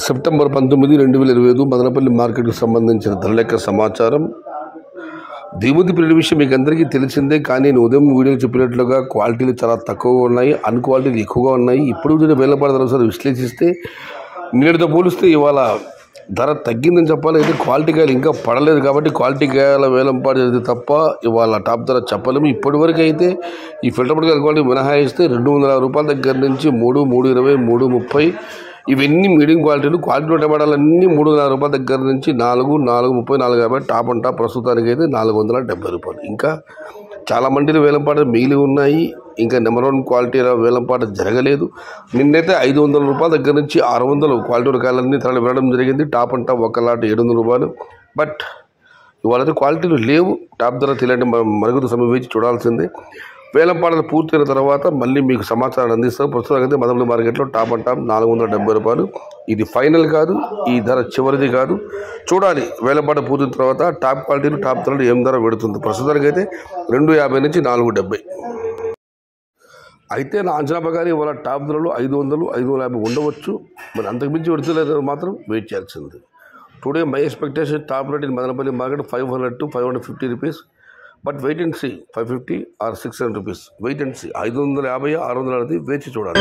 September 19, 2025 Madanapalle మార్కెట్కు సంబంధించిన ధరలెక్క సమాచారం. దిగుమతి ప్రియుల విషయం మీకు అందరికీ తెలిసిందే. కానీ నేను ఉదయం వీడియో చెప్పినట్లుగా క్వాలిటీలు చాలా తక్కువగా ఉన్నాయి, క్వాలిటీలు ఎక్కువగా ఉన్నాయి. ఇప్పుడు వేలపాట ధర విశ్లేషిస్తే నేటితో పోలిస్తే ఇవాళ ధర తగ్గిందని చెప్పాలి. అయితే క్వాలిటీ కాయలు ఇంకా పడలేదు కాబట్టి క్వాలిటీ కాయల వేలంపాటు జరిగితే తప్ప ఇవాళ టాప్ ధర చెప్పలేము. ఇప్పటివరకు అయితే ఈ ఫిల్టర్ కాయల క్వాలిటీ మినహాయిస్తే 200 రూపాయల దగ్గర నుంచి 3, 320, 330 ఇవన్నీ మీడియం క్వాలిటీలు. క్వాలిటీ టమాటాలన్నీ 300 రూపాయల దగ్గర నుంచి 4, 430, 450 టాప్ అండ్ టాప్ ప్రస్తుతానికి అయితే 470 రూపాయలు. ఇంకా చాలా మండీలు వేలంపాట మిగిలి ఉన్నాయి. ఇంకా నెంబర్ 1 క్వాలిటీ వేలంపాట జరగలేదు. నిన్నైతే 500 రూపాయల దగ్గర నుంచి 600 క్వాలిటీ రకాలన్నీ తరలి వెళ్ళడం జరిగింది. టాప్ అండ్ టాప్ ఒక లాట్ 700 రూపాయలు. బట్ ఇవాళైతే క్వాలిటీలు లేవు. టాప్ ధర తెలియంటే మరుగుతు సమయం వేచి చూడాల్సిందే. వేలంపాటలు పూర్తయిన తర్వాత మళ్ళీ మీకు సమాచారం అందిస్తాం. ప్రస్తుతం అయితే మదనపల్లి మార్కెట్లో టాప్ అండ్ టాప్ 470 రూపాయలు. ఇది ఫైనల్ కాదు, ఈ ధర చివరిది కాదు. చూడాలి వేలంపాట పూర్తయిన తర్వాత టాప్ క్వాలిటీలు టాప్ ధరలు ఏం ధర పెడుతుంది. ప్రస్తుతానికి అయితే 250 నుంచి 470. అయితే నా అంచనా ప్రకారం ఇవాళ టాప్ ధరలు 500, 550 ఉండవచ్చు. మరి అంతకుమించి పెడుతులేదు మాత్రం వెయిట్ చేయాల్సింది. Today my expectation top rate in Madanapalle market 500 to 550 rupees. But wait and see 550 or 600 rupees. Wait and see 550, 600 అనేది వేచి చూడాలి.